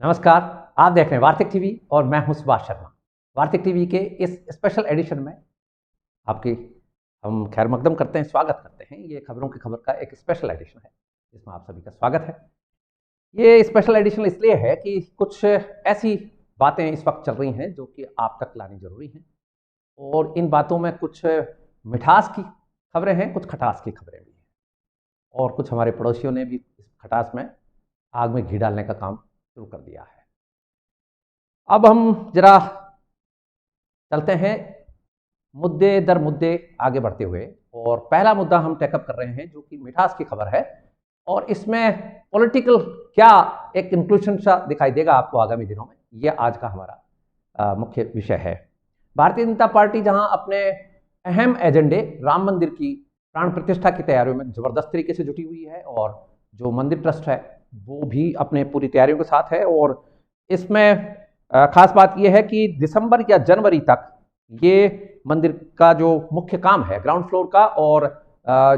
नमस्कार। आप देख रहे हैं वार्तिक टीवी और मैं हूं सुभाष शर्मा। वार्तिक टीवी के इस स्पेशल एडिशन में आपकी हम खैर मकदम करते हैं, स्वागत करते हैं। ये खबरों की खबर का एक स्पेशल एडिशन है जिसमें आप सभी का स्वागत है। ये स्पेशल एडिशन इसलिए है कि कुछ ऐसी बातें इस वक्त चल रही हैं जो कि आप तक लानी जरूरी हैं, और इन बातों में कुछ मिठास की खबरें हैं, कुछ खटास की खबरें भी हैं, और कुछ हमारे पड़ोसियों ने भी इस खटास में आग में घी डालने का काम शुरू कर दिया है। अब हम जरा चलते हैं मुद्दे दर मुद्दे आगे बढ़ते हुए, और पहला मुद्दा हम टेकअप कर रहे हैं जो कि मिठास की खबर है, और इसमें पॉलिटिकल क्या एक इंक्लूशन सा दिखाई देगा आपको आगामी दिनों में। यह आज का हमारा मुख्य विषय है। भारतीय जनता पार्टी जहां अपने अहम एजेंडे राम मंदिर की प्राण प्रतिष्ठा की तैयारियों में जबरदस्त तरीके से जुटी हुई है, और जो मंदिर ट्रस्ट है वो भी अपने पूरी तैयारियों के साथ है, और इसमें खास बात यह है कि दिसंबर या जनवरी तक ये मंदिर का जो मुख्य काम है ग्राउंड फ्लोर का और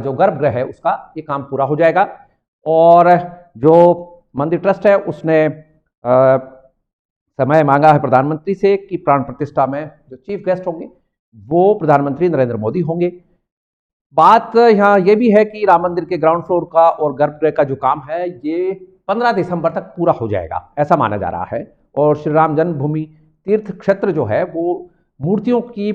जो गर्भगृह है उसका ये काम पूरा हो जाएगा। और जो मंदिर ट्रस्ट है उसने समय मांगा है प्रधानमंत्री से कि प्राण प्रतिष्ठा में जो चीफ गेस्ट होंगे वो प्रधानमंत्री नरेंद्र मोदी होंगे। बात यहाँ ये भी है कि राम मंदिर के ग्राउंड फ्लोर का और गर्भगृह का जो काम है ये 15 दिसंबर तक पूरा हो जाएगा, ऐसा माना जा रहा है। और श्री राम जन्मभूमि तीर्थ क्षेत्र जो है वो मूर्तियों की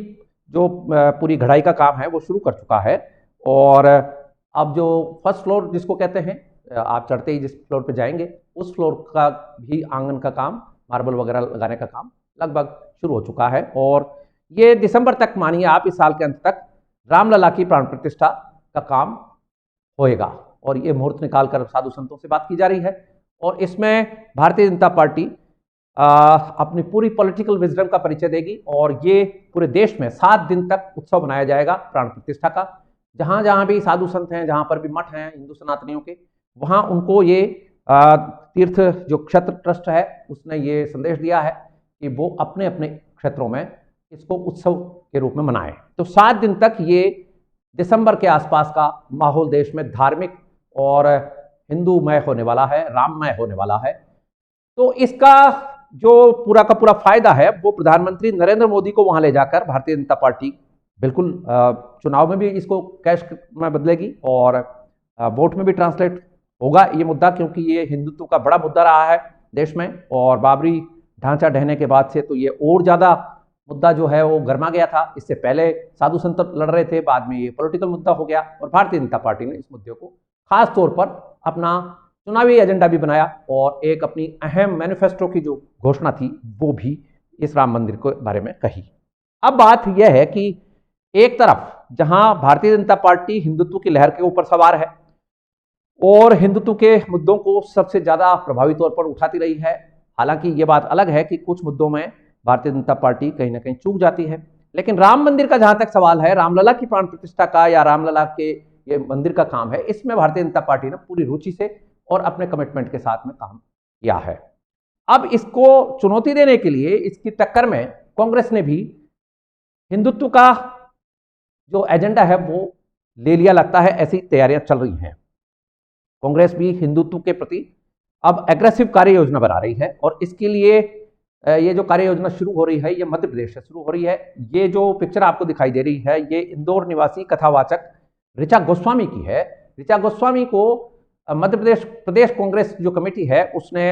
जो पूरी घड़ाई का काम है वो शुरू कर चुका है, और अब जो फर्स्ट फ्लोर जिसको कहते हैं, आप चढ़ते ही जिस फ्लोर पे जाएंगे उस फ्लोर का भी आंगन का काम, मार्बल वगैरह लगाने का काम लगभग शुरू हो चुका है। और ये दिसंबर तक मानिए आप, इस साल के अंत तक रामलला की प्राण प्रतिष्ठा का काम होएगा, और ये मुहूर्त निकालकर साधु संतों से बात की जा रही है। और इसमें भारतीय जनता पार्टी अपनी पूरी पॉलिटिकल विजडम का परिचय देगी, और ये पूरे देश में 7 दिन तक उत्सव मनाया जाएगा प्राण प्रतिष्ठा का। जहां जहां भी साधु संत हैं, जहां पर भी मठ हैं हिंदू सनातनियों के, वहां उनको ये तीर्थ जो क्षेत्र ट्रस्ट है उसने ये संदेश दिया है कि वो अपने अपने क्षेत्रों में इसको उत्सव के रूप में मनाएं। तो 7 दिन तक ये दिसंबर के आसपास का माहौल देश में धार्मिक और हिंदूमय होने वाला है, राममय होने वाला है। तो इसका जो पूरा का पूरा फायदा है वो प्रधानमंत्री नरेंद्र मोदी को वहां ले जाकर भारतीय जनता पार्टी बिल्कुल चुनाव में भी इसको कैश में बदलेगी, और वोट में भी ट्रांसलेट होगा ये मुद्दा, क्योंकि ये हिंदुत्व का बड़ा मुद्दा रहा है देश में। और बाबरी ढांचा ढहने के बाद से तो ये और ज्यादा मुद्दा जो है वो गर्मा गया था। इससे पहले साधु संत लड़ रहे थे, बाद में ये पॉलिटिकल मुद्दा हो गया, और भारतीय जनता पार्टी ने इस मुद्दे को खास तौर पर अपना चुनावी एजेंडा भी बनाया, और एक अपनी अहम मैनिफेस्टो की जो घोषणा थी वो भी इस राम मंदिर के बारे में कही। अब बात यह है कि एक तरफ जहां भारतीय जनता पार्टी हिंदुत्व की लहर के ऊपर सवार है और हिंदुत्व के मुद्दों को सबसे ज्यादा प्रभावी तौर पर उठाती रही है, हालांकि ये बात अलग है कि कुछ मुद्दों में भारतीय जनता पार्टी कहीं ना कहीं चूक जाती है, लेकिन राम मंदिर का जहां तक सवाल है, रामलला की प्राण प्रतिष्ठा का या रामलला के ये मंदिर का काम है, इसमें भारतीय जनता पार्टी ने पूरी रुचि से और अपने कमिटमेंट के साथ में काम किया है। अब इसको चुनौती देने के लिए इसकी टक्कर में कांग्रेस ने भी हिंदुत्व का जो एजेंडा है वो ले लिया, लगता है ऐसी तैयारियां चल रही हैं। कांग्रेस भी हिंदुत्व के प्रति अब एग्रेसिव कार्य योजना बना रही है, और इसके लिए ये जो कार्य योजना शुरू हो रही है ये मध्य प्रदेश से शुरू हो रही है। ये जो पिक्चर आपको दिखाई दे रही है ये इंदौर निवासी कथावाचक ऋचा गोस्वामी की है। ऋचा गोस्वामी को मध्य प्रदेश कांग्रेस जो कमेटी है उसने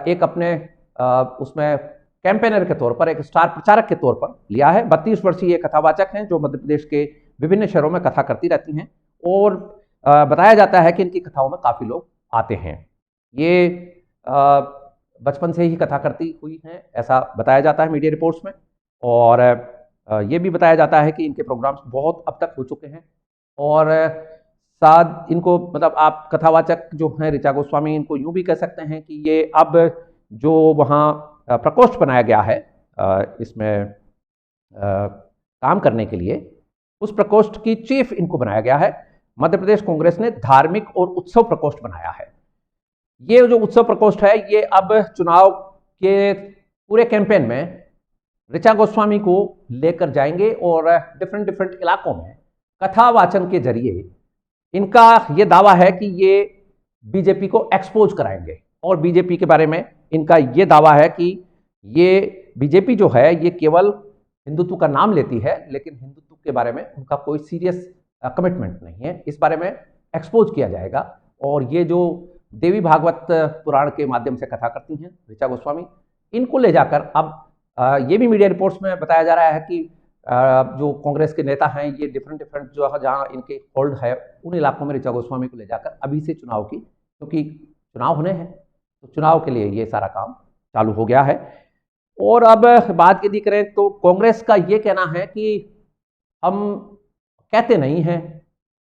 एक अपने उसमें कैंपेनर के तौर पर, एक स्टार प्रचारक के तौर पर लिया है। 32 वर्षीय कथावाचक हैं जो मध्य प्रदेश के विभिन्न शहरों में कथा करती रहती हैं, और बताया जाता है कि इनकी कथाओं में काफी लोग आते हैं। ये बचपन से ही कथा करती हुई हैं ऐसा बताया जाता है मीडिया रिपोर्ट्स में, और ये भी बताया जाता है कि इनके प्रोग्राम्स बहुत अब तक हो चुके हैं, और साथ इनको मतलब आप कथावाचक जो हैं ऋचा गोस्वामी, इनको यूं भी कह सकते हैं कि ये अब जो वहाँ प्रकोष्ठ बनाया गया है इसमें काम करने के लिए, उस प्रकोष्ठ की चीफ इनको बनाया गया है। मध्य प्रदेश कांग्रेस ने धार्मिक और उत्सव प्रकोष्ठ बनाया है। ये जो उत्सव प्रकोष्ठ है ये अब चुनाव के पूरे कैंपेन में ऋचा गोस्वामी को लेकर जाएंगे, और डिफरेंट इलाकों में कथा वाचन के जरिए इनका ये दावा है कि ये बीजेपी को एक्सपोज कराएंगे, और बीजेपी के बारे में इनका ये दावा है कि ये बीजेपी जो है ये केवल हिंदुत्व का नाम लेती है, लेकिन हिंदुत्व के बारे में उनका कोई सीरियस कमिटमेंट नहीं है। इस बारे में एक्सपोज किया जाएगा। और ये जो देवी भागवत पुराण के माध्यम से कथा करती हैं ऋचा गोस्वामी, इनको ले जाकर अब ये भी मीडिया रिपोर्ट्स में बताया जा रहा है कि जो कांग्रेस के नेता हैं ये डिफरेंट जो जहाँ इनके होल्ड है उन इलाकों में ऋचा गोस्वामी को ले जाकर अभी से चुनाव की, क्योंकि चुनाव होने हैं तो चुनाव के लिए ये सारा काम चालू हो गया है। और अब बात यदि करें तो कांग्रेस का ये कहना है कि हम कहते नहीं हैं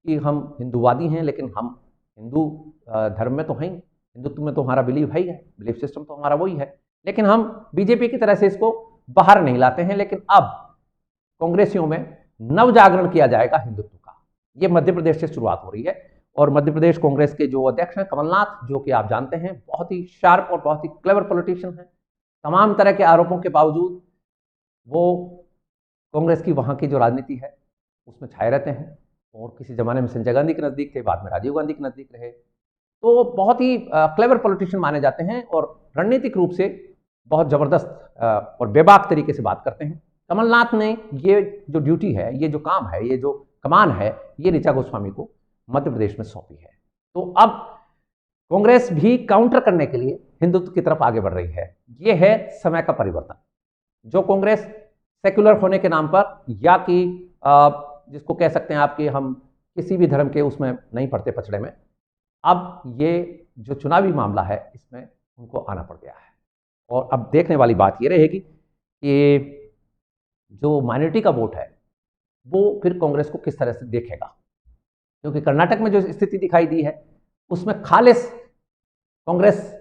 कि हम हिंदूवादी हैं, लेकिन हम हिंदू धर्म में तो हैं, हिंदुत्व में तो हमारा बिलीव है ही है, बिलीफ सिस्टम तो हमारा वही है, लेकिन हम बीजेपी की तरह से इसको बाहर नहीं लाते हैं। लेकिन अब कांग्रेसियों में नव जागरण किया जाएगा हिंदुत्व का। ये मध्य प्रदेश से शुरुआत हो रही है। और मध्य प्रदेश कांग्रेस के जो अध्यक्ष हैं कमलनाथ, जो कि आप जानते हैं बहुत ही शार्प और बहुत ही क्लेवर पॉलिटिशियन हैं, तमाम तरह के आरोपों के बावजूद वो कांग्रेस की वहाँ की जो राजनीति है उसमें छाए रहते हैं। और किसी जमाने में संजय गांधी के नज़दीक थे, बाद में राजीव गांधी के नज़दीक रहे, तो बहुत ही क्लेवर पॉलिटिशियन माने जाते हैं और रणनीतिक रूप से बहुत ज़बरदस्त और बेबाक तरीके से बात करते हैं। कमलनाथ ने ये जो ड्यूटी है, ये जो काम है, ये जो कमान है, ये ऋचा गोस्वामी को मध्य प्रदेश में सौंपी है। तो अब कांग्रेस भी काउंटर करने के लिए हिंदुत्व की तरफ आगे बढ़ रही है। ये है समय का परिवर्तन। जो कांग्रेस सेक्युलर होने के नाम पर, या कि जिसको कह सकते हैं आप कि हम किसी भी धर्म के उसमें नहीं पड़ते पछड़े में, अब ये जो चुनावी मामला है इसमें उनको आना पड़ गया है। और अब देखने वाली बात ये रहेगी कि जो माइनॉरिटी का वोट है वो फिर कांग्रेस को किस तरह से देखेगा, क्योंकि कर्नाटक में जो स्थिति दिखाई दी है उसमें खालिस कांग्रेस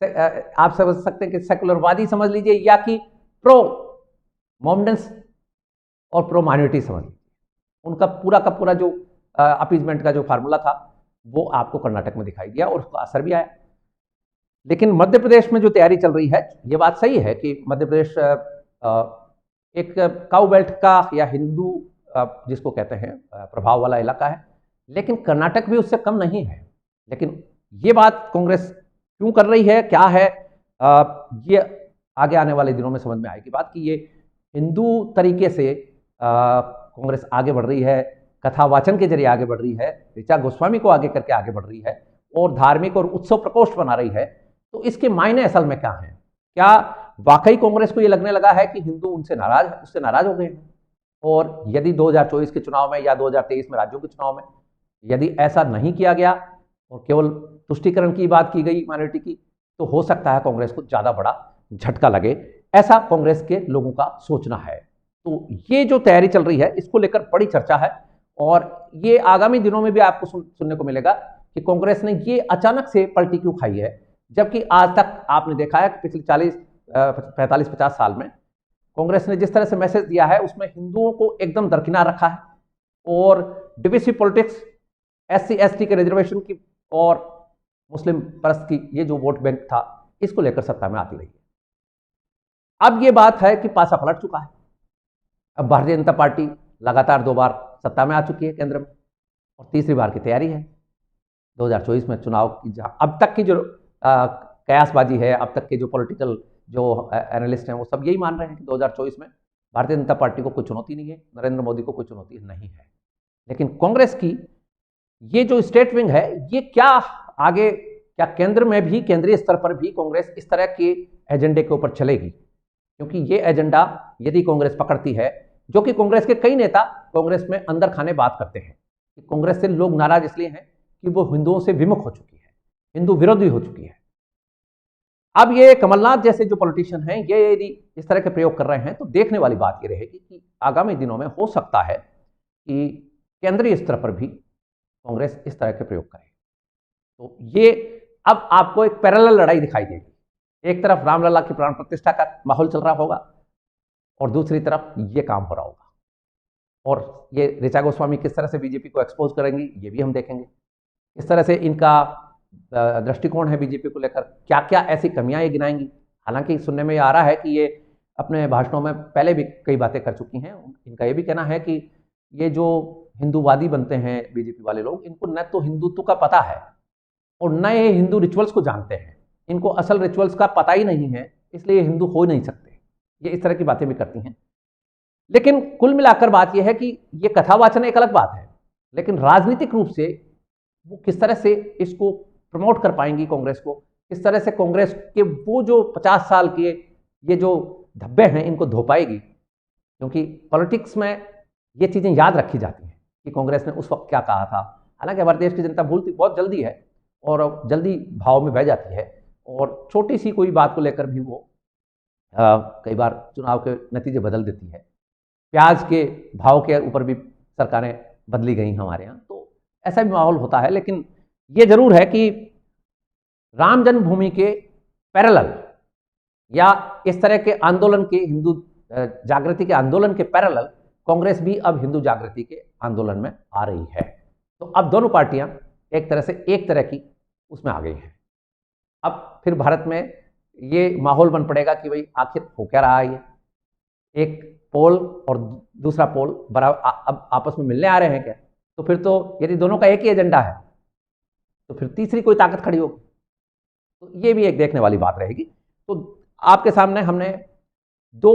आप समझ सकते हैं कि सेकुलरवादी समझ लीजिए, या कि प्रो मोमेंट्स और प्रो माइनॉरिटी समझ लीजिए, उनका पूरा का पूरा जो अपीजमेंट का जो फार्मूला था वो आपको कर्नाटक में दिखाई दिया और उसका असर भी आया। लेकिन मध्य प्रदेश में जो तैयारी चल रही है, ये बात सही है कि मध्य प्रदेश एक काउ बेल्ट का या हिंदू जिसको कहते हैं प्रभाव वाला इलाका है, लेकिन कर्नाटक भी उससे कम नहीं है। लेकिन ये बात कांग्रेस क्यों कर रही है, क्या है, ये आगे आने वाले दिनों में समझ में आएगी बात कि ये हिंदू तरीके से कांग्रेस आगे बढ़ रही है, कथावाचन के जरिए आगे बढ़ रही है, ऋचा गोस्वामी को आगे करके आगे बढ़ रही है और धार्मिक और उत्सव प्रकोष्ठ बना रही है। तो इसके मायने असल में क्या हैं? क्या वाकई कांग्रेस को ये लगने लगा है कि हिंदू उससे नाराज हो गए हैं? और यदि 2024 के चुनाव में या 2023 में राज्यों के चुनाव में यदि ऐसा नहीं किया गया और केवल तुष्टीकरण की बात की गई माइनॉरिटी की, तो हो सकता है कांग्रेस को ज़्यादा बड़ा झटका लगे, ऐसा कांग्रेस के लोगों का सोचना है। तो ये जो तैयारी चल रही है इसको लेकर बड़ी चर्चा है और ये आगामी दिनों में भी आपको सुनने को मिलेगा कि कांग्रेस ने ये अचानक से पलटी क्यों खाई है, जबकि आज तक आपने देखा है कि पिछले 45-50 साल में कांग्रेस ने जिस तरह से मैसेज दिया है उसमें हिंदुओं को एकदम दरकिनार रखा है और डिविसिव पॉलिटिक्स, SC/ST के रिजर्वेशन की और मुस्लिम परस्त की ये जो वोट बैंक था इसको लेकर सत्ता में आती रही है। अब ये बात है कि पासा पलट चुका है। अब भारतीय जनता पार्टी लगातार 2 बार सत्ता में आ चुकी है केंद्र में और तीसरी बार की तैयारी है 2024 में चुनाव की। जहां अब तक की जो कयासबाजी है, अब तक के जो पॉलिटिकल जो एनालिस्ट हैं वो सब यही मान रहे हैं कि 2024 में भारतीय जनता पार्टी को कोई चुनौती नहीं है, नरेंद्र मोदी को कोई चुनौती नहीं है। लेकिन कांग्रेस की ये जो स्टेट विंग है ये क्या आगे, क्या केंद्र में भी, केंद्रीय स्तर पर भी कांग्रेस इस तरह के एजेंडे के ऊपर चलेगी? क्योंकि ये एजेंडा यदि कांग्रेस पकड़ती है, जो कि कांग्रेस के कई नेता कांग्रेस में अंदर खाने बात करते हैं कि कांग्रेस से लोग नाराज इसलिए हैं कि वो हिंदुओं से विमुख हो चुकी है, हिंदू विरोधी हो चुकी है। अब ये कमलनाथ जैसे जो पॉलिटिशियन हैं ये यदि इस तरह के प्रयोग कर रहे हैं तो देखने वाली बात ये रहेगी कि आगामी दिनों में हो सकता है कि केंद्रीय स्तर पर भी कांग्रेस इस तरह के प्रयोग करे। तो ये अब आपको एक पैरेलल लड़ाई दिखाई देगी। एक तरफ रामलला की प्राण प्रतिष्ठा का माहौल चल रहा होगा और दूसरी तरफ ये काम हो रहा होगा। और ये ऋचा गोस्वामी किस तरह से बीजेपी को एक्सपोज करेंगी ये भी हम देखेंगे। इस तरह से इनका दृष्टिकोण है बीजेपी को लेकर, क्या क्या ऐसी कमियां ये गिनाएंगी। हालांकि सुनने में ये आ रहा है कि ये अपने भाषणों में पहले भी कई बातें कर चुकी हैं। इनका ये भी कहना है कि ये जो हिंदूवादी बनते हैं बीजेपी वाले लोग, इनको न तो हिंदुत्व का पता है और नए हिंदू रिचुअल्स को जानते हैं। इनको असल रिचुअल्स का पता ही नहीं है, इसलिए ये हिंदू हो नहीं सकते। ये इस तरह की बातें भी करती हैं। लेकिन कुल मिलाकर बात यह है कि ये कथावाचन एक अलग बात है, लेकिन राजनीतिक रूप से वो किस तरह से इसको प्रमोट कर पाएंगी कांग्रेस को, किस तरह से कांग्रेस के वो जो 50 साल के ये जो धब्बे हैं इनको धो पाएगी। क्योंकि पॉलिटिक्स में ये चीज़ें याद रखी जाती हैं कि कांग्रेस ने उस वक्त क्या कहा था। हालांकि हमारे देश की जनता भूलती बहुत जल्दी है और जल्दी भाव में बह जाती है, और छोटी सी कोई बात को लेकर भी वो कई बार चुनाव के नतीजे बदल देती है। प्याज के भाव के ऊपर भी सरकारें बदली गई हमारे यहाँ, तो ऐसा भी माहौल होता है। लेकिन ये जरूर है कि राम जन्मभूमि के पैरेलल या इस तरह के आंदोलन के, हिंदू जागृति के आंदोलन के पैरेलल कांग्रेस भी अब हिंदू जागृति के आंदोलन में आ रही है। तो अब दोनों पार्टियां एक तरह से एक तरह की उसमें आ गई हैं। अब फिर भारत में ये माहौल बन पड़ेगा कि भाई आखिर हो क्या रहा है ये, एक पोल और दूसरा पोल बराबर अब आपस में मिलने आ रहे हैं क्या? तो फिर तो यदि दोनों का एक ही एजेंडा है तो फिर तीसरी कोई ताकत खड़ी होगी। तो ये भी एक देखने वाली बात रहेगी। तो आपके सामने हमने दो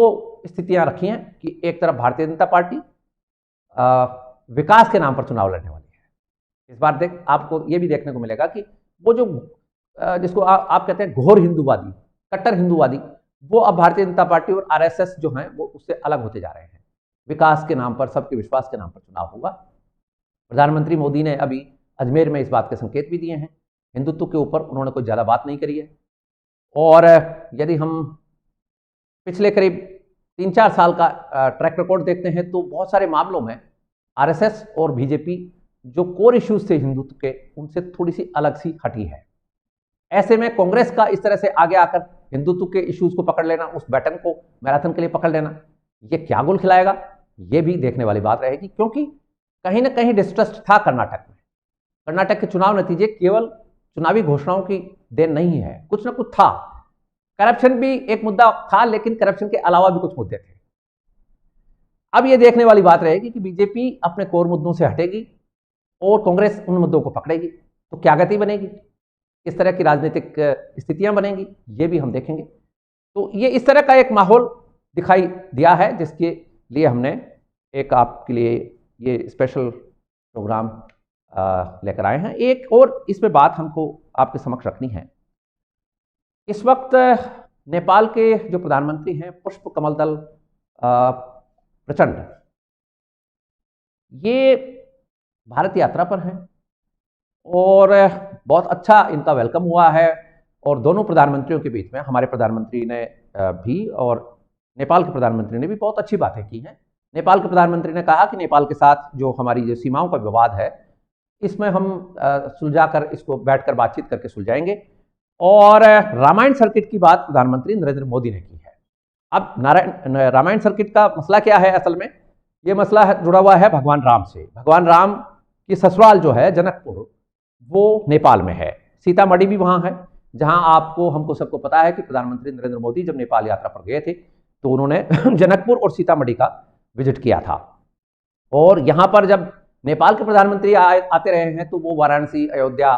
स्थितियां रखी हैं कि एक तरफ भारतीय जनता पार्टी विकास के नाम पर चुनाव लड़ने वाली है। इस बार आपको ये भी देखने को मिलेगा कि वो जो जिसको आप कहते हैं घोर हिंदूवादी, कट्टर हिंदूवादी, वो अब भारतीय जनता पार्टी और आरएसएस जो हैं वो उससे अलग होते जा रहे हैं। विकास के नाम पर, सबके विश्वास के नाम पर चुनाव होगा। प्रधानमंत्री मोदी ने अभी अजमेर में इस बात के संकेत भी दिए हैं। हिंदुत्व के ऊपर उन्होंने कोई ज़्यादा बात नहीं करी है। और यदि हम पिछले करीब 3-4 साल का ट्रैक रिकॉर्ड देखते हैं तो बहुत सारे मामलों में आरएसएस और बीजेपी जो कोर इश्यूज थे हिंदुत्व के, उनसे थोड़ी सी अलग सी हटी है। ऐसे में कांग्रेस का इस तरह से आगे आकर हिंदुत्व के इश्यूज को पकड़ लेना, उस बैटन को मैराथन के लिए पकड़ लेना, ये क्या गोल खिलाएगा, ये भी देखने वाली बात रहेगी। क्योंकि कहीं ना कहीं डिस्ट्रस्ट था कर्नाटक में। कर्नाटक के चुनाव नतीजे केवल चुनावी घोषणाओं की देन नहीं है, कुछ ना कुछ था। करप्शन भी एक मुद्दा था, लेकिन करप्शन के अलावा भी कुछ मुद्दे थे। अब यह देखने वाली बात रहेगी कि बीजेपी अपने कोर मुद्दों से हटेगी और कांग्रेस उन मुद्दों को पकड़ेगी, तो क्या गति बनेगी, किस तरह की राजनीतिक स्थितियां बनेंगी, ये भी हम देखेंगे। तो ये इस तरह का एक माहौल दिखाई दिया है, जिसके लिए हमने एक आपके लिए ये स्पेशल प्रोग्राम लेकर आए हैं। एक और इसमें बात हमको आपके समक्ष रखनी है। इस वक्त नेपाल के जो प्रधानमंत्री हैं पुष्प कमल दल प्रचंड, ये भारत यात्रा पर हैं और बहुत अच्छा इनका वेलकम हुआ है। और दोनों प्रधानमंत्रियों के बीच में, हमारे प्रधानमंत्री ने भी और नेपाल के प्रधानमंत्री ने भी बहुत अच्छी बातें की हैं। नेपाल के प्रधानमंत्री ने कहा कि नेपाल के साथ जो हमारी जो सीमाओं का विवाद है, इसमें हम सुलझाकर इसको बैठकर बातचीत करके सुलझाएंगे। और रामायण सर्किट की बात प्रधानमंत्री नरेंद्र मोदी ने की है। अब रामायण सर्किट का मसला क्या है? असल में ये मसला जुड़ा हुआ है भगवान राम से। भगवान राम की ससुराल जो है जनकपुर, वो नेपाल में है। सीतामढ़ी भी वहाँ है, जहाँ आपको हमको सबको पता है कि प्रधानमंत्री नरेंद्र मोदी जब नेपाल यात्रा पर गए थे तो उन्होंने जनकपुर और सीतामढ़ी का विजिट किया था। और यहाँ पर जब नेपाल के प्रधानमंत्री आते रहे हैं तो वो वाराणसी, अयोध्या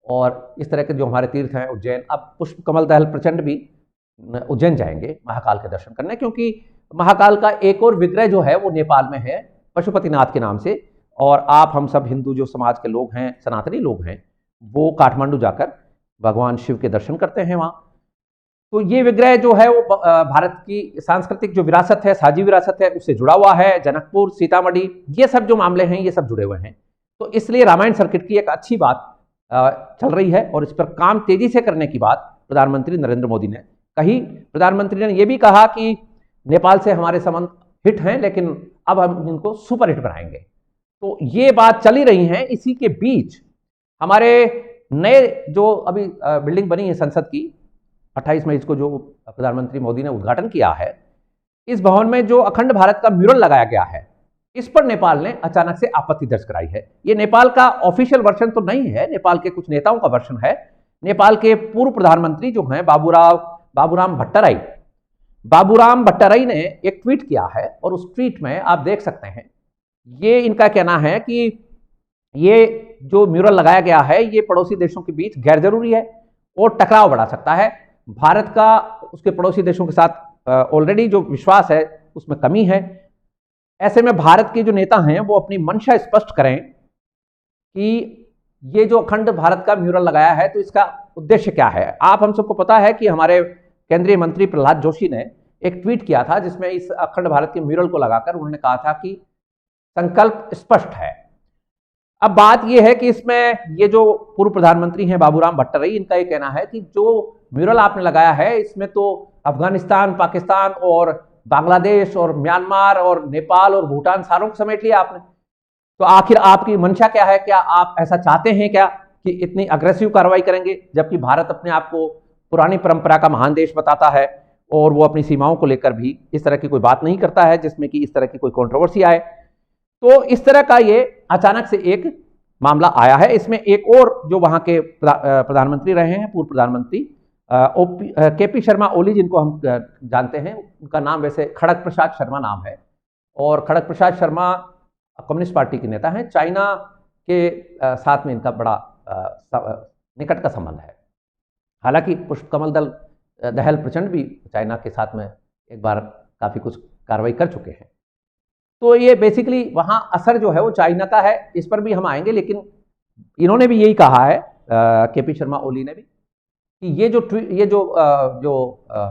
और इस तरह के जो हमारे तीर्थ हैं, उज्जैन, अब पुष्प कमल दहल प्रचंड भी उज्जैन जाएंगे महाकाल के दर्शन करने, क्योंकि महाकाल का एक और विग्रह जो है वो नेपाल में है पशुपतिनाथ के नाम से। और आप हम सब हिंदू जो समाज के लोग हैं, सनातनी लोग हैं, वो काठमांडू जाकर भगवान शिव के दर्शन करते हैं वहाँ। तो ये विग्रह जो है वो भारत की सांस्कृतिक जो विरासत है, साझी विरासत है, उससे जुड़ा हुआ है। जनकपुर, सीतामढ़ी, ये सब जो मामले हैं ये सब जुड़े हुए हैं। तो इसलिए रामायण सर्किट की एक अच्छी बात चल रही है और इस पर काम तेजी से करने की बात प्रधानमंत्री नरेंद्र मोदी ने कही। प्रधानमंत्री ने यह भी कहा कि नेपाल से हमारे संबंध हिट हैं, लेकिन अब हम इनको सुपर हिट बनाएंगे। तो ये बात चली रही है। इसी के बीच हमारे नए जो अभी बिल्डिंग बनी है संसद की, 28 मई को जो प्रधानमंत्री मोदी ने उद्घाटन किया है, इस भवन में जो अखंड भारत का म्यूरल लगाया गया है, इस पर नेपाल ने अचानक से आपत्ति दर्ज कराई है। ये नेपाल का ऑफिशियल वर्जन तो नहीं है, नेपाल के कुछ नेताओं का वर्जन है। नेपाल के पूर्व प्रधानमंत्री जो हैं बाबूराम भट्टराई ने एक ट्वीट किया है और उस ट्वीट में आप देख सकते हैं, ये इनका कहना है कि ये जो म्यूरल लगाया गया है ये पड़ोसी देशों के बीच गैर जरूरी है और टकराव बढ़ा सकता है। भारत का उसके पड़ोसी देशों के साथ ऑलरेडी जो विश्वास है उसमें कमी है। ऐसे में भारत के जो नेता हैं वो अपनी मंशा स्पष्ट करें कि ये जो अखंड भारत का म्यूरल लगाया है तो इसका उद्देश्य क्या है। आप हम सबको पता है कि हमारे केंद्रीय मंत्री प्रहलाद जोशी ने एक ट्वीट किया था जिसमें इस अखंड भारत के म्यूरल को लगाकर उन्होंने कहा था कि संकल्प स्पष्ट है। अब बात यह है कि इसमें ये जो पूर्व प्रधानमंत्री हैं बाबूराम भट्टराई, इनका ये कहना है कि जो म्यूरल आपने लगाया है इसमें तो अफगानिस्तान, पाकिस्तान और बांग्लादेश और म्यांमार और नेपाल और भूटान सारों को समेट लिया आपने, तो आखिर आपकी मंशा क्या है? क्या आप ऐसा चाहते हैं क्या कि इतनी अग्रेसिव कार्रवाई करेंगे, जबकि भारत अपने आप को पुरानी परंपरा का महान देश बताता है और वो अपनी सीमाओं को लेकर भी इस तरह की कोई बात नहीं करता है जिसमें कि इस तरह की कोई कंट्रोवर्सी आए। तो इस तरह का ये अचानक से एक मामला आया है। इसमें एक और जो वहां के प्रधानमंत्री रहे हैं, पूर्व प्रधानमंत्री केपी शर्मा ओली, जिनको हम जानते हैं, उनका नाम वैसे खड़ग प्रसाद शर्मा नाम है और खड़ग प्रसाद शर्मा कम्युनिस्ट पार्टी के नेता हैं। चाइना के साथ में इनका बड़ा निकट का संबंध है। हालांकि पुष्पकमल दहल प्रचंड भी चाइना के साथ में एक बार काफ़ी कुछ कार्रवाई कर चुके हैं। तो ये बेसिकली वहाँ असर जो है वो चाइना का है, इस पर भी हम आएंगे। लेकिन इन्होंने भी यही कहा है, केपी शर्मा ओली ने भी, कि ये जो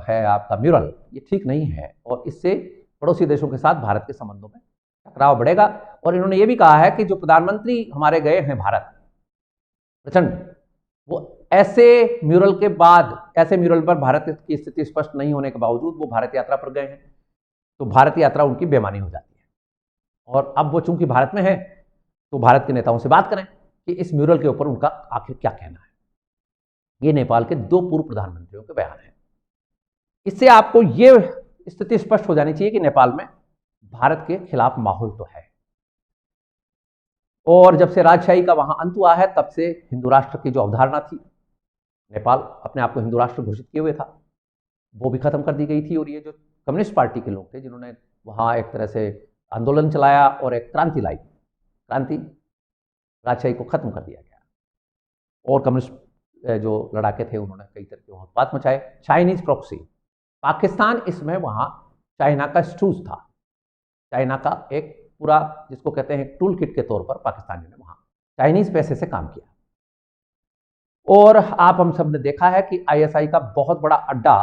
है आपका म्यूरल ये ठीक नहीं है और इससे पड़ोसी देशों के साथ भारत के संबंधों में टकराव बढ़ेगा। और इन्होंने ये भी कहा है कि जो प्रधानमंत्री हमारे गए हैं भारत प्रचंड, वो ऐसे म्यूरल के बाद, ऐसे म्यूरल पर भारत की स्थिति स्पष्ट नहीं होने के बावजूद वो भारत यात्रा पर गए हैं, तो भारत यात्रा उनकी बेमानी हो जाती है। और अब वो चूंकि भारत में है तो भारत के नेताओं से बात करें कि इस म्यूरल के ऊपर उनका आखिर क्या कहना है। ये नेपाल के 2 पूर्व प्रधानमंत्रियों के बयान हैं। इससे आपको ये स्थिति स्पष्ट हो जानी चाहिए कि नेपाल में भारत के खिलाफ माहौल तो है। और जब से राजशाही का वहां अंत हुआ है तब से हिंदू राष्ट्र की जो अवधारणा थी, नेपाल अपने आप को हिंदू राष्ट्र घोषित किए हुए था, वो भी खत्म कर दी गई थी। और ये जो कम्युनिस्ट पार्टी के लोग थे जिन्होंने वहां एक तरह से आंदोलन चलाया और एक क्रांति लाई, क्रांति राजशाही को खत्म कर दिया गया। और कम्युनिस्ट जो लड़ाके थे उन्होंने कई तरह के उत्पात मचाए। चाइनीज प्रॉक्सी, पाकिस्तान इसमें वहां चाइना का स्टूज था, चाइना का एक पूरा जिसको कहते हैं टूल किट के तौर पर पाकिस्तानियों ने वहां चाइनीज पैसे से काम किया। और आप हम सब ने देखा है कि आईएसआई का बहुत बड़ा अड्डा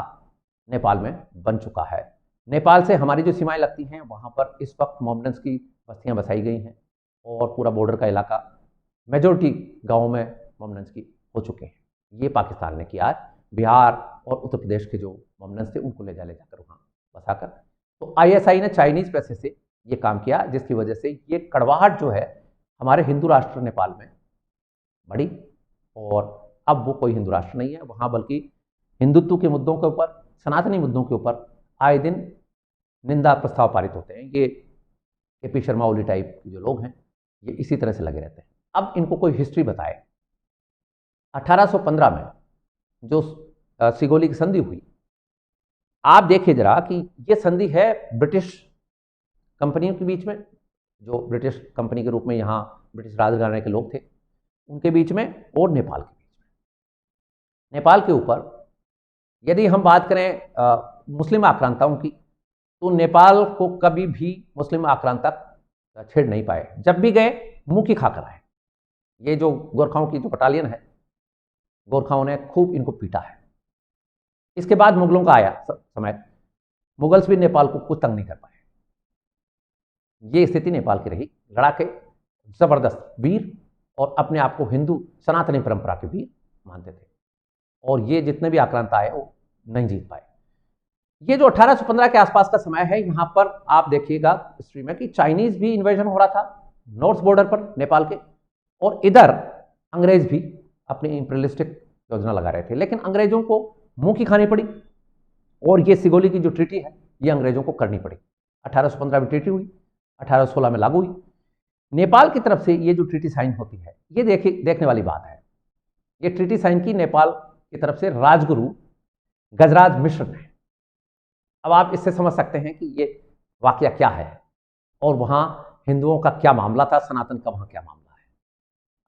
नेपाल में बन चुका है। नेपाल से हमारी जो सीमाएं लगती हैं वहां पर इस वक्त मोमडन्स की बस्तियां बसाई गई हैं और पूरा बॉर्डर का इलाका मेजोरिटी गाँवों में मोमडन्स की हो चुके हैं। ये पाकिस्तान ने किया। बिहार और उत्तर प्रदेश के जो मोमडन्स थे उनको ले जाकर वहाँ बसाकर, तो आईएसआई ने चाइनीज पैसे से ये काम किया, जिसकी वजह से ये कड़वाहट जो है हमारे हिंदू राष्ट्र नेपाल में बढ़ी। और अब वो कोई हिंदू राष्ट्र नहीं है वहाँ, बल्कि हिंदुत्व के मुद्दों के ऊपर, सनातनी मुद्दों के ऊपर आए दिन निंदा प्रस्ताव पारित होते हैं। ये केपी शर्मा ओली टाइप के जो लोग हैं ये इसी तरह से लगे रहते हैं। अब इनको कोई हिस्ट्री बताए। 1815 में जो सिगोली की संधि हुई, आप देखिए जरा कि ये संधि है ब्रिटिश कंपनियों के बीच में, जो ब्रिटिश कंपनी के रूप में यहाँ ब्रिटिश राज घराने के लोग थे उनके बीच में, और नेपाल के बीच में। नेपाल के ऊपर यदि हम बात करें मुस्लिम आक्रांताओं की, तो नेपाल को कभी भी मुस्लिम आक्रांता छेड़ नहीं पाए। जब भी गए मुंह की खाकर आए। ये जो गोरखाओं की जो बटालियन है, गोरखाओं ने खूब इनको पीटा है। इसके बाद मुगलों का आया समय, मुगल्स भी नेपाल को कुछ तंग नहीं कर पाए। ये स्थिति नेपाल की रही। लड़ाके जबरदस्त वीर और अपने आप को हिंदू सनातनी परंपरा के वीर मानते थे, और ये जितने भी आक्रांता आए वो नहीं जीत पाए। ये जो 1815 के आसपास का समय है, यहाँ पर आप देखिएगा हिस्ट्री में कि चाइनीज भी इन्वेजन हो रहा था नॉर्थ बॉर्डर पर नेपाल के, और इधर अंग्रेज भी अपनी इंपीरियलिस्टिक योजना लगा रहे थे। लेकिन अंग्रेजों को मुंह की खानी पड़ी, और ये सिगोली की जो ट्रीटी है ये अंग्रेजों को करनी पड़ी। 1815 में ट्रीटी हुई, 1816 में लागू हुई। नेपाल की तरफ से ये जो ट्रीटी साइन होती है, ये देखने वाली बात है। ये ट्रीटी साइन की नेपाल की तरफ से राजगुरु गजराज मिश्र ने। अब आप इससे समझ सकते हैं कि ये वाकया क्या है और वहाँ हिंदुओं का क्या मामला था, सनातन का वहाँ क्या मामला है।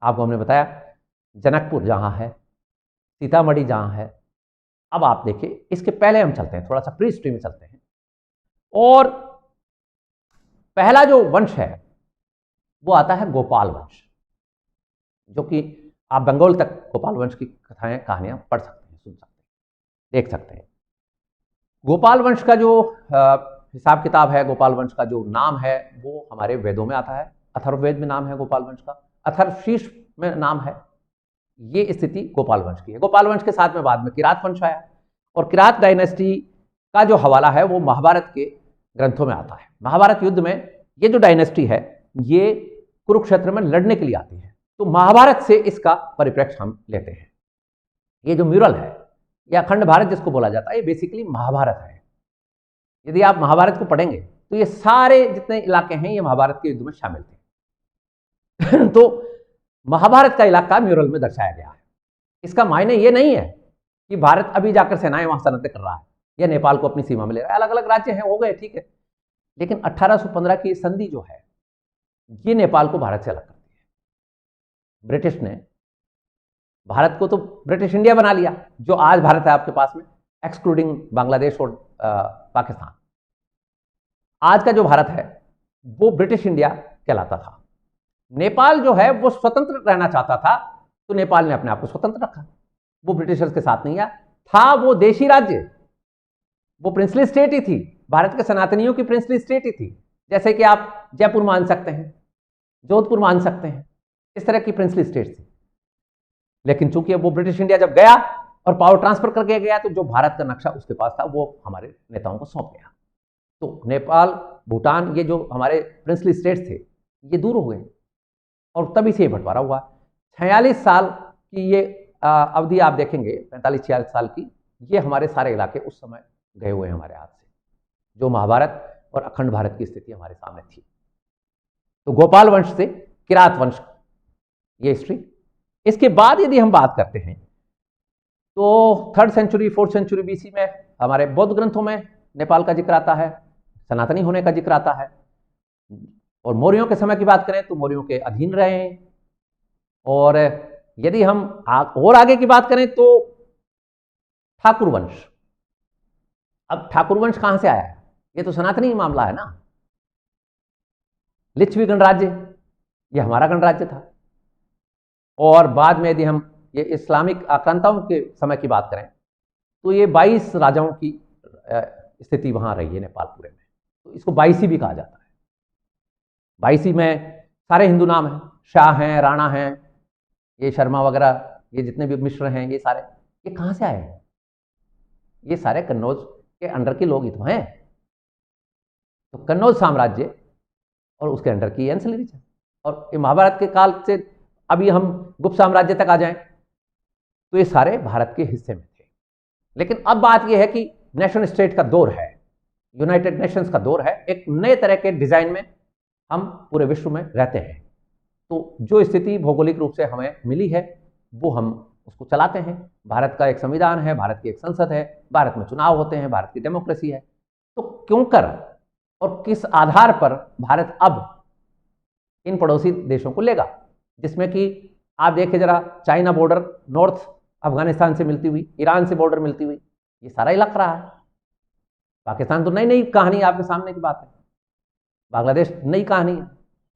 आपको हमने बताया जनकपुर जहाँ है, सीतामढ़ी जहाँ है। अब आप देखिए, इसके पहले हम चलते हैं, थोड़ा सा प्री हिस्ट्री में चलते हैं। और पहला जो वंश है वो आता है गोपाल वंश, जो कि आप बंगाल तक गोपाल वंश की कथाएं कहानियां पढ़ सकते हैं, सुन सकते हैं, देख सकते हैं। गोपाल वंश का जो हिसाब किताब है, गोपाल वंश का जो नाम है वो हमारे वेदों में आता है। अथर्ववेद में नाम है गोपाल वंश का, अथर्वशीर्ष में नाम है। ये स्थिति गोपाल वंश की है। गोपाल वंश के साथ में बाद में किरात वंश आया, और किरात डायनेस्टी का जो हवाला है वो महाभारत के ग्रंथों में आता है। महाभारत युद्ध में ये जो डायनेस्टी है ये कुरुक्षेत्र में लड़ने के लिए आती है, तो महाभारत से इसका परिप्रेक्ष्य हम लेते हैं। ये जो म्यूरल है या अखंड भारत जिसको बोला जाता है, ये बेसिकली महाभारत है। यदि आप महाभारत को पढ़ेंगे तो ये सारे जितने इलाके हैं ये महाभारत के युद्ध में शामिल थे। तो महाभारत का इलाका म्यूरल में दर्शाया गया है। इसका मायने ये नहीं है कि भारत अभी जाकर सेनाएं वहां सनद कर रहा है या नेपाल को अपनी सीमा में ले रहा है। अलग अलग राज्य हैं, हो गए, ठीक है, लेकिन 1815 की संधि जो है ये नेपाल को भारत से अलग करती है। ब्रिटिश ने भारत को तो ब्रिटिश इंडिया बना लिया, जो आज भारत है आपके पास में, एक्सक्लूडिंग बांग्लादेश और पाकिस्तान। आज का जो भारत है वो ब्रिटिश इंडिया कहलाता था। नेपाल जो है वो स्वतंत्र रहना चाहता था, तो नेपाल ने अपने आप को स्वतंत्र रखा, वो ब्रिटिशर्स के साथ नहीं आया। था वो देशी राज्य, वो प्रिंसली स्टेट ही थी, भारत के सनातनियों की प्रिंसली स्टेट ही थी। जैसे कि आप जयपुर मान सकते हैं, जोधपुर मान सकते हैं, इस तरह की प्रिंसली स्टेट थी। लेकिन चूंकि वो ब्रिटिश इंडिया जब गया और पावर ट्रांसफर करके गया, तो जो भारत का नक्शा उसके पास था वो हमारे नेताओं को सौंप गया। तो नेपाल, भूटान, ये जो हमारे प्रिंसली स्टेट्स थे ये दूर हो गए, और तभी से बंटवारा हुआ। 46 साल की ये अवधि आप देखेंगे, 45-46 साल की, ये हमारे सारे इलाके उस समय गए हुए हैं हमारे हाथ से, जो महाभारत और अखंड भारत की स्थिति हमारे सामने थी। तो गोपाल वंश से किरात वंश, ये हिस्ट्री। इसके बाद यदि हम बात करते हैं तो 3rd century 4th century BC में हमारे बौद्ध ग्रंथों में नेपाल का जिक्र आता है, सनातनी होने का जिक्र आता है। और मौर्यों के समय की बात करें तो मौर्यों के अधीन रहे हैं। और यदि हम और आगे की बात करें तो ठाकुर वंश। अब ठाकुर वंश कहां से आया है? ये तो सनातनी मामला है ना। लिच्छवी गणराज्य ये हमारा गणराज्य था, और बाद में यदि हम ये इस्लामिक आक्रांताओं के समय की बात करें तो ये 22 राजाओं की स्थिति वहां रही है नेपाल पूरे में, तो इसको 22 भी कहा जाता है। 22 में सारे हिंदू नाम हैं, शाह हैं, राणा हैं, ये शर्मा वगैरह, ये जितने भी मिश्र हैं, ये सारे, ये कहां से आए हैं? ये सारे कन्नौज के अंडर के लोग ही तो हैं। तो कन्नौज साम्राज्य और उसके अंडर की एंसिलरीज है। और ये महाभारत के काल से अभी हम गुप्त साम्राज्य तक आ जाएं तो ये सारे भारत के हिस्से में थे। लेकिन अब बात यह है कि नेशन स्टेट का दौर है, यूनाइटेड नेशंस का दौर है, एक नए तरह के डिजाइन में हम पूरे विश्व में रहते हैं। तो जो स्थिति भौगोलिक रूप से हमें मिली है वो हम उसको चलाते हैं। भारत का एक संविधान है, भारत की एक संसद है, भारत में चुनाव होते हैं, भारत की डेमोक्रेसी है। तो क्यों कर और किस आधार पर भारत अब इन पड़ोसी देशों को लेगा, जिसमें कि आप देखिए जरा, चाइना बॉर्डर नॉर्थ अफगानिस्तान से मिलती हुई, ईरान से बॉर्डर मिलती हुई, ये सारा इलाका रहा है। पाकिस्तान तो नई नई कहानी आपके सामने की बात है, बांग्लादेश नई कहानी है,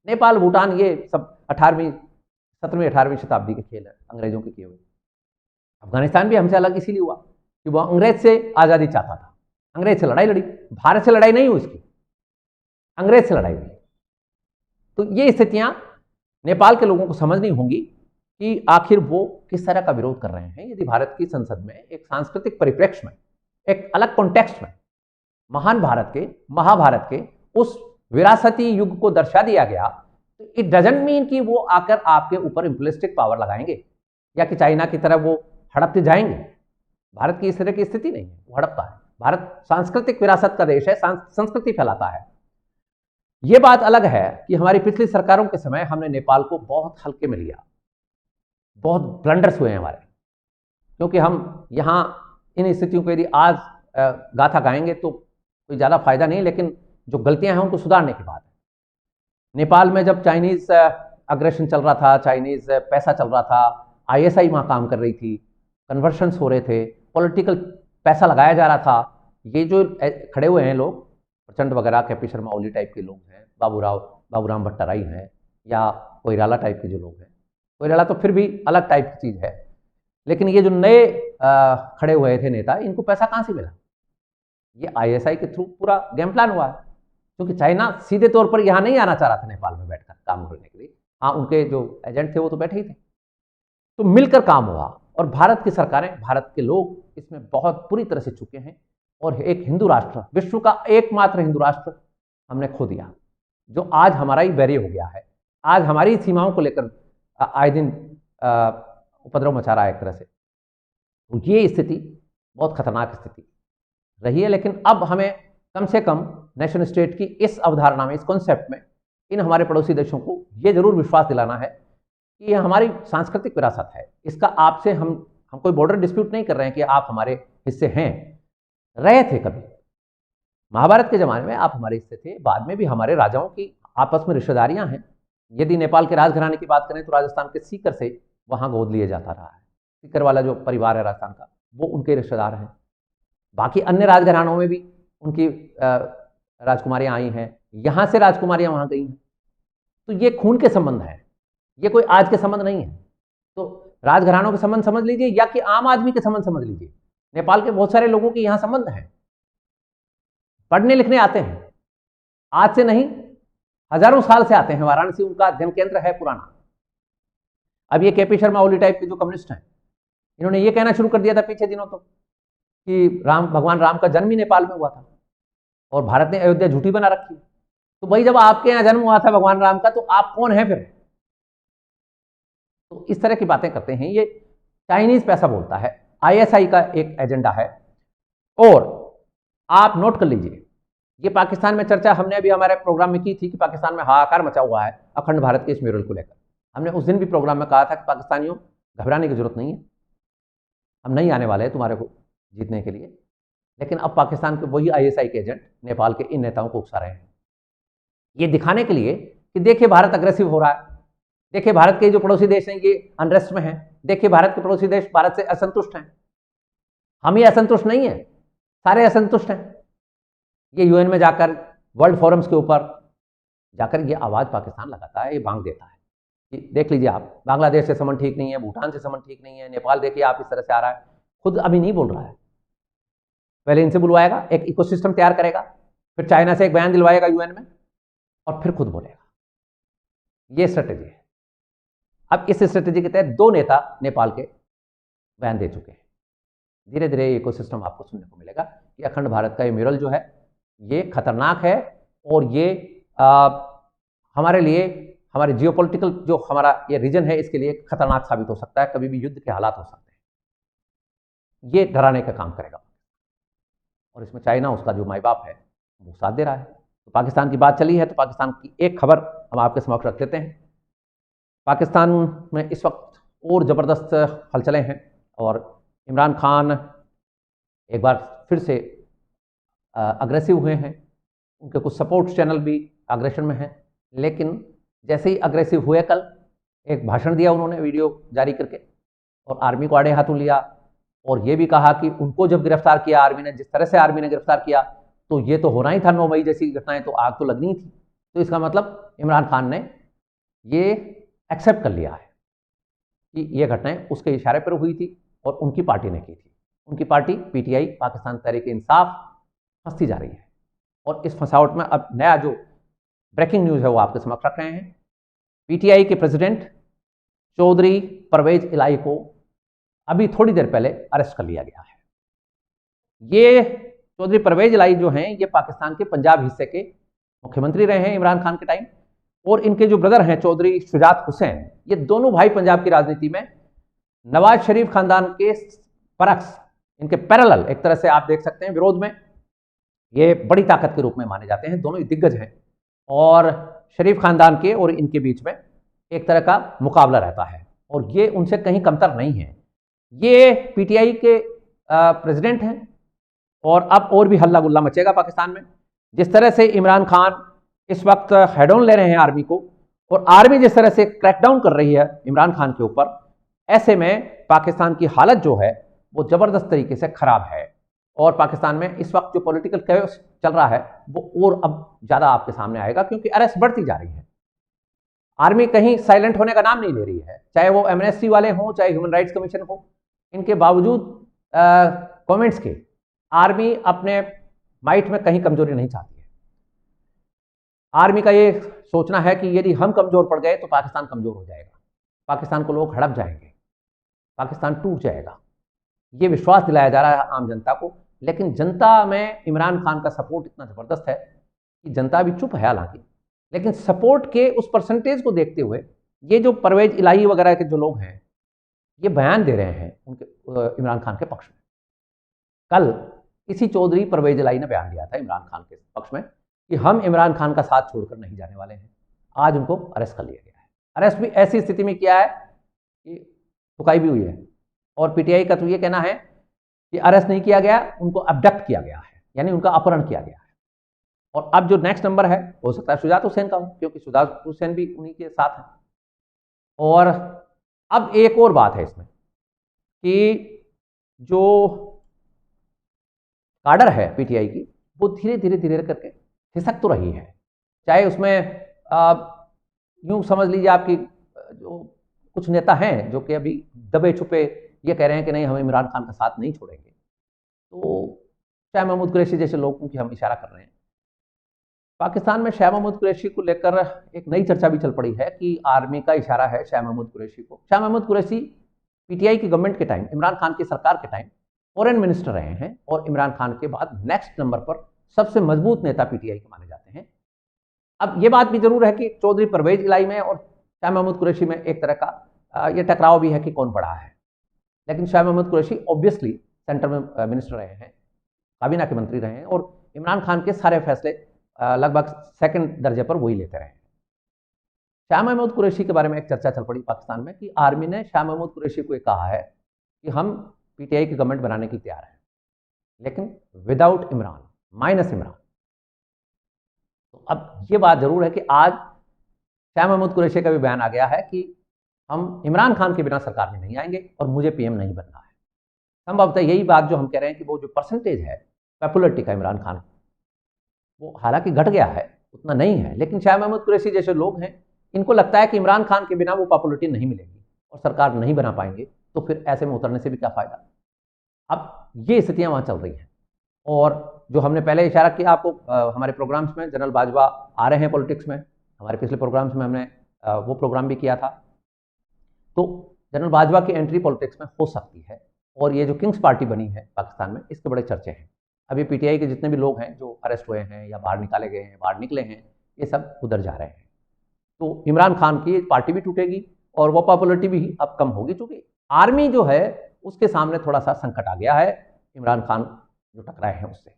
नेपाल, भूटान, ये सब 17वीं-18वीं शताब्दी के खेल है, अंग्रेजों के किए हुए। अफगानिस्तान भी हमसे अलग इसीलिए हुआ कि वह अंग्रेज से आज़ादी चाहता था, अंग्रेज से लड़ाई लड़ी, भारत से लड़ाई नहीं हुई उसकी, अंग्रेज से लड़ाई हुई। तो ये स्थितियां नेपाल के लोगों को समझनी होंगी कि आखिर वो किस तरह का विरोध कर रहे हैं। यदि भारत की संसद में एक सांस्कृतिक परिप्रेक्ष्य में, एक अलग कॉन्टेक्स्ट में महान भारत के, महाभारत के उस विरासती युग को दर्शा दिया गया, तो इट डजंट मीन कि वो आकर आपके ऊपर इंप्लिसिट पावर लगाएंगे या कि चाइना की तरह वो हड़पते जाएंगे। भारत की इस तरह की स्थिति नहीं है, वो हड़पता है। भारत सांस्कृतिक विरासत का देश है, संस्कृति फैलाता है। ये बात अलग है कि हमारी पिछली सरकारों के समय हमने नेपाल को बहुत हल्के में लिया, बहुत ब्लंडर्स हुए हैं हमारे, क्योंकि हम यहाँ इन स्थितियों को यदि आज गाथा गाएंगे तो कोई ज़्यादा फायदा नहीं, लेकिन जो गलतियां हैं उनको सुधारने की बात है। नेपाल में जब चाइनीज अग्रेशन चल रहा था, चाइनीज पैसा चल रहा था, आईएसआई वहाँ काम कर रही थी, कन्वर्शंस हो रहे थे, पॉलिटिकल पैसा लगाया जा रहा था। ये जो खड़े हुए हैं लोग, प्रचंड वगैरह, केपी शर्मा ओली टाइप के लोग हैं, बाबूराम भट्टराई हैं, या कोइराला टाइप के जो लोग हैं, कोइराला तो फिर भी अलग टाइप की चीज़ है, लेकिन ये जो नए खड़े हुए थे नेता, इनको पैसा कहाँ से मिला? ये आईएसआई के थ्रू पूरा गेम प्लान हुआ है, क्योंकि चाइना सीधे तौर पर यहाँ नहीं आना चाह रहा था नेपाल में बैठकर काम करने के लिए। हाँ, उनके जो एजेंट थे वो तो बैठे ही थे, तो मिलकर काम हुआ। और भारत की सरकारें, भारत के लोग इसमें बहुत बुरी तरह से चुके हैं, और एक हिंदू राष्ट्र, विश्व का एकमात्र हिंदू राष्ट्र हमने खो दिया, जो आज हमारा ही बैरी हो गया है। आज हमारी सीमाओं को लेकर आए दिन उपद्रव मचा रहा है एक तरह से। तो ये स्थिति बहुत खतरनाक स्थिति रही है, लेकिन अब हमें कम से कम नेशन स्टेट की इस अवधारणा में, इस कॉन्सेप्ट में, इन हमारे पड़ोसी देशों को ये जरूर विश्वास दिलाना है कि ये हमारी सांस्कृतिक विरासत है। इसका आपसे हम कोई बॉर्डर डिस्प्यूट नहीं कर रहे हैं कि आप हमारे हिस्से हैं, रहे थे कभी महाभारत के ज़माने में, आप हमारे हिस्से थे, बाद में भी हमारे राजाओं की आपस में रिश्तेदारियां हैं। यदि नेपाल के राजघराने की बात करें तो राजस्थान के सीकर से वहाँ गोद लिए जाता रहा है। सीकर वाला जो परिवार है राजस्थान का, वो उनके रिश्तेदार हैं। बाकी अन्य राजघरानों में भी उनकी राजकुमारियाँ आई हैं, यहाँ से राजकुमारियाँ वहाँ गई हैं। तो ये खून के संबंध हैं, ये कोई आज के संबंध नहीं है। तो राजघरानों के संबंध समझ लीजिए, या कि आम आदमी के संबंध समझ लीजिए। नेपाल के बहुत सारे लोगों के यहाँ संबंध हैं, पढ़ने लिखने आते हैं, आज से नहीं हजारों साल से आते हैं। वाराणसी उनका अध्ययन केंद्र है पुराना। अब ये केपी शर्मा ओली टाइप के जो कम्युनिस्ट हैं, इन्होंने ये कहना शुरू कर दिया था पीछे दिनों तो कि भगवान राम का जन्म ही नेपाल में हुआ था और भारत ने अयोध्या झूठी बना रखी। तो भाई, जब आपके यहाँ जन्म हुआ था भगवान राम का, तो आप कौन है फिर? तो इस तरह की बातें करते हैं। ये चाइनीज पैसा बोलता है, आईएसआई का एक एजेंडा है। और आप नोट कर लीजिए, ये पाकिस्तान में चर्चा हमने अभी हमारे प्रोग्राम में की थी कि पाकिस्तान में हाहाकार मचा हुआ है अखंड भारत के इस म्यूरल को लेकर। हमने उस दिन भी प्रोग्राम में कहा था कि पाकिस्तानियों, घबराने की जरूरत नहीं है, हम नहीं आने वाले हैं तुम्हारे को जीतने के लिए। लेकिन अब पाकिस्तान के वही आईएसआई के एजेंट नेपाल के इन नेताओं को उकसा रहे हैं, ये दिखाने के लिए कि देखिए भारत अग्रेसिव हो रहा है, देखिए भारत के जो पड़ोसी देश हैं ये अनरेस्ट में हैं, देखिए भारत के पड़ोसी देश भारत से असंतुष्ट हैं। हम ही असंतुष्ट नहीं है, सारे असंतुष्ट हैं। ये यूएन में जाकर, वर्ल्ड फोरम्स के ऊपर जाकर ये आवाज़ पाकिस्तान लगाता है, ये बांग देता है कि देख लीजिए आप, बांग्लादेश से संबंध ठीक नहीं है, भूटान से संबंध ठीक नहीं है, नेपाल देखिए आप इस तरह से आ रहा है। खुद अभी नहीं बोल रहा है, पहले इनसे बुलवाएगा, एक इकोसिस्टम तैयार करेगा, फिर चाइना से एक बयान दिलवाएगा यूएन में, और फिर खुद बोलेगा। ये स्ट्रेटेजी है। अब इस स्ट्रेटेजी के तहत 2 नेता नेपाल के बयान दे चुके हैं। धीरे धीरे इकोसिस्टम आपको सुनने को मिलेगा कि अखंड भारत का ये म्यूरल जो है ये खतरनाक है, और ये हमारे लिए, हमारे जियोपॉलिटिकल जो हमारा ये रीजन है, इसके लिए खतरनाक साबित हो सकता है। कभी भी युद्ध के हालात हो सकते हैं। ये डराने का काम करेगा, और इसमें चाइना, उसका जो माई बाप है, वो साथ दे रहा है। तो पाकिस्तान की बात चली है, तो पाकिस्तान की एक खबर हम आपके समक्ष रख लेते हैं। पाकिस्तान में इस वक्त और ज़बरदस्त हलचलें हैं, और इमरान खान एक बार फिर से अग्रेसिव हुए हैं। उनके कुछ सपोर्ट चैनल भी अग्रेशन में हैं, लेकिन जैसे ही अग्रेसिव हुए, कल एक भाषण दिया उन्होंने वीडियो जारी करके, और आर्मी को आड़े हाथों लिया, और ये भी कहा कि उनको जब गिरफ्तार किया आर्मी ने, जिस तरह से आर्मी ने गिरफ्तार किया, तो ये तो होना ही था 9 मई जैसी घटनाएं, तो आग तो लगनी ही थी। तो इसका मतलब इमरान खान ने ये एक्सेप्ट कर लिया है कि ये घटनाएं उसके इशारे पर हुई थी और उनकी पार्टी ने की थी। उनकी पार्टी पीटीआई, पाकिस्तान तहरीक-ए-इंसाफ, फंसती जा रही है, और इस फंसावट में अब नया जो ब्रेकिंग न्यूज़ है वो आपके समक्ष रख रहे हैं। पीटीआई के प्रेसिडेंट चौधरी परवेज इलाही को अभी थोड़ी देर पहले अरेस्ट कर लिया गया है। ये चौधरी परवेज इलाही जो हैं, ये पाकिस्तान के पंजाब हिस्से के मुख्यमंत्री रहे हैं इमरान खान के टाइम, और इनके जो ब्रदर हैं चौधरी शुजात हुसैन, ये दोनों भाई पंजाब की राजनीति में नवाज शरीफ खानदान के परक्स, इनके पैरेलल एक तरह से आप देख सकते हैं, विरोध में ये बड़ी ताकत के रूप में माने जाते हैं। दोनों ही दिग्गज हैं, और शरीफ खानदान के और इनके बीच में एक तरह का मुकाबला रहता है, और ये उनसे कहीं कमतर नहीं है। ये पीटीआई के प्रेसिडेंट हैं, और अब और भी हल्ला गुल्ला मचेगा पाकिस्तान में। जिस तरह से इमरान खान इस वक्त हेड ऑन ले रहे हैं आर्मी को, और आर्मी जिस तरह से क्रैकडाउन कर रही है इमरान खान के ऊपर, ऐसे में पाकिस्तान की हालत जो है वो जबरदस्त तरीके से खराब है। और पाकिस्तान में इस वक्त जो पॉलिटिकल कैओस चल रहा है वो और अब ज्यादा आपके सामने आएगा, क्योंकि अरेस्ट बढ़ती जा रही है। आर्मी कहीं साइलेंट होने का नाम नहीं ले रही है, चाहे वो एमनेस्टी वाले हों, चाहे ह्यूमन राइट्स कमीशन हो। इनके बावजूद कमेंट्स के आर्मी अपने माइट में कहीं कमजोरी नहीं चाहती है। आर्मी का ये सोचना है कि यदि हम कमजोर पड़ गए तो पाकिस्तान कमजोर हो जाएगा, पाकिस्तान को लोग हड़प जाएंगे, पाकिस्तान टूट जाएगा। ये विश्वास दिलाया जा रहा है आम जनता को। लेकिन जनता में इमरान खान का सपोर्ट इतना जबरदस्त है कि जनता भी चुप है हालांकि, लेकिन सपोर्ट के उस परसेंटेज को देखते हुए ये जो परवेज इलाही वगैरह के जो लोग हैं ये बयान दे रहे हैं उनके इमरान खान के पक्ष में। कल इसी चौधरी परवेज इलाही ने बयान दिया था इमरान खान के पक्ष में कि हम इमरान खान का साथ छोड़कर नहीं जाने वाले हैं। आज उनको अरेस्ट कर लिया गया है। अरेस्ट भी ऐसी स्थिति में किया है कि ठुकाई भी हुई है। और पीटीआई का तो ये कहना है कि अरेस्ट नहीं किया गया, उनको अबडक्ट किया गया है, यानी उनका अपहरण किया गया है। और अब जो नेक्स्ट नंबर है हो सकता है शुजात हुसैन का हो, क्योंकि शुजात हुसैन भी उन्हीं के साथ है। और अब एक और बात है इसमें कि जो काडर है पीटीआई की वो धीरे धीरे करके खिसक तो रही है। चाहे उसमें यूं समझ लीजिए आपकी जो कुछ नेता हैं जो कि अभी दबे छुपे ये कह रहे हैं कि नहीं हम इमरान खान का साथ नहीं छोड़ेंगे, तो शाह महमूद कुरैशी जैसे लोगों की हम इशारा कर रहे हैं। पाकिस्तान में शाह महमूद कुरैशी को लेकर एक नई चर्चा भी चल पड़ी है कि आर्मी का इशारा है शाह महमूद कुरैशी को। शाह महमूद कुरैशी पीटीआई की गवर्नमेंट के टाइम, इमरान खान की सरकार के टाइम फॉरेन मिनिस्टर रहे हैं और इमरान खान के बाद नेक्स्ट नंबर पर सबसे मजबूत नेता पीटीआई के माने जाते हैं। अब ये बात भी जरूर है कि चौधरी परवेज इलाही में और शाह महमूद कुरैशी में एक तरह का ये टकराव भी है कि कौन बड़ा है। लेकिन शाह महमूद कुरैशी ऑब्वियसली सेंटर में मिनिस्टर रहे हैं, काबीना के मंत्री रहे हैं और इमरान खान के सारे फैसले लगभग सेकंड दर्जे पर वही लेते रहे। शाह महमूद कुरैशी के बारे में एक चर्चा चल पड़ी पाकिस्तान में कि आर्मी ने शाह महमूद कुरैशी को कहा है कि हम पीटीआई की गवर्नमेंट बनाने के तैयार हैं, लेकिन विदाउट इमरान, माइनस इमरान। तो अब ये बात जरूर है कि आज शाह महमूद कुरैशी का भी बयान आ गया है कि हम इमरान खान के बिना सरकार में नहीं आएंगे और मुझे पीएम नहीं बनना है। संभवतः यही बात जो हम कह रहे हैं कि वो जो परसेंटेज है पॉपुलरिटी का इमरान खान, वो हालांकि घट गया है, उतना नहीं है, लेकिन शाह महमूद कुरैशी जैसे लोग हैं इनको लगता है कि इमरान खान के बिना वो पॉपुलरिटी नहीं मिलेगी और सरकार नहीं बना पाएंगे, तो फिर ऐसे में उतरने से भी क्या फायदा। अब ये स्थितियां वहां चल रही हैं। और जो हमने पहले इशारा किया आपको हमारे प्रोग्राम्स में, जनरल बाजवा आ रहे हैं पॉलिटिक्स में, हमारे पिछले प्रोग्राम्स में हमने वो प्रोग्राम भी किया था। तो जनरल बाजवा की एंट्री पॉलिटिक्स में हो सकती है और ये जो किंग्स पार्टी बनी है पाकिस्तान में, इसके बड़े चर्चे हैं। अभी पीटीआई के जितने भी लोग हैं जो अरेस्ट हुए हैं या बाहर निकाले गए हैं, बाहर निकले हैं, ये सब उधर जा रहे हैं। तो इमरान खान की पार्टी भी टूटेगी और वो पॉपुलरिटी भी अब कम होगी, क्योंकि आर्मी जो है उसके सामने थोड़ा सा संकट आ गया है इमरान खान जो टकराए हैं उससे।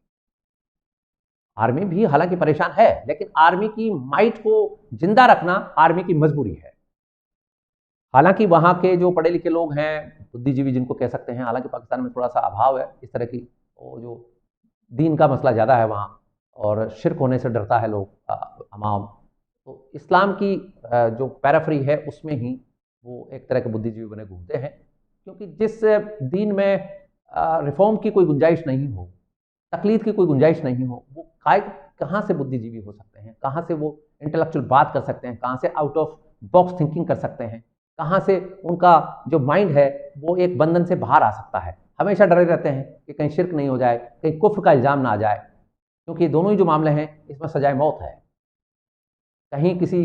आर्मी भी हालांकि परेशान है, लेकिन आर्मी की माइट को जिंदा रखना आर्मी की मजबूरी है। हालांकि वहां के जो पढ़े लिखे लोग हैं, बुद्धिजीवी जिनको कह सकते हैं, हालांकि पाकिस्तान में थोड़ा सा अभाव है इस तरह की, जो दीन का मसला ज़्यादा है वहाँ और शिरक होने से डरता है लोग अमाम, तो इस्लाम की जो पैराफ्री है उसमें ही वो एक तरह के बुद्धिजीवी बने घूमते हैं। क्योंकि जिस दीन में रिफॉर्म की कोई गुंजाइश नहीं हो, तकलीद की कोई गुंजाइश नहीं हो, वो कहाँ से बुद्धिजीवी हो सकते हैं, कहाँ से वो इंटेलेक्चुअल बात कर सकते हैं, कहाँ से आउट ऑफ बॉक्स थिंकिंग कर सकते हैं, कहाँ से उनका जो माइंड है वो एक बंधन से बाहर आ सकता है। हमेशा डरे रहते हैं कि कहीं शिरक नहीं हो जाए, कहीं कुफ्र का इल्ज़ाम ना आ जाए, क्योंकि दोनों ही जो मामले हैं इसमें सजाए मौत है। कहीं किसी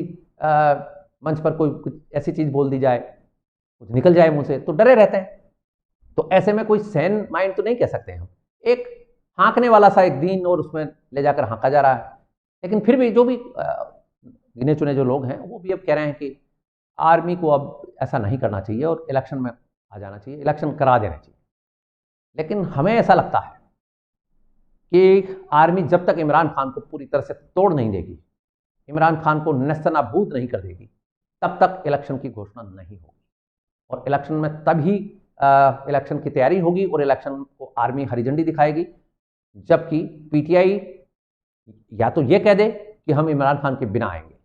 मंच पर कोई कुछ ऐसी चीज़ बोल दी जाए, कुछ निकल जाए मुंह से, तो डरे रहते हैं। तो ऐसे में कोई सैन माइंड तो नहीं कह सकते हम, एक हाँकने वाला सा एक दीन और उसमें ले जाकर हाँका जा रहा है। लेकिन फिर भी जो भी गिने चुने जो लोग हैं वो भी अब कह रहे हैं कि आर्मी को अब ऐसा नहीं करना चाहिए और इलेक्शन में आ जाना चाहिए, इलेक्शन करा देना चाहिए। लेकिन हमें ऐसा लगता है कि आर्मी जब तक इमरान खान को पूरी तरह से तोड़ नहीं देगी, इमरान खान को नेस्तनाबूद नहीं कर देगी, तब तक इलेक्शन की घोषणा नहीं होगी। और इलेक्शन में तभी इलेक्शन की तैयारी होगी और इलेक्शन को आर्मी हरी झंडी दिखाएगी, जबकि पीटीआई या तो ये कह दे कि हम इमरान खान के बिना आएंगे,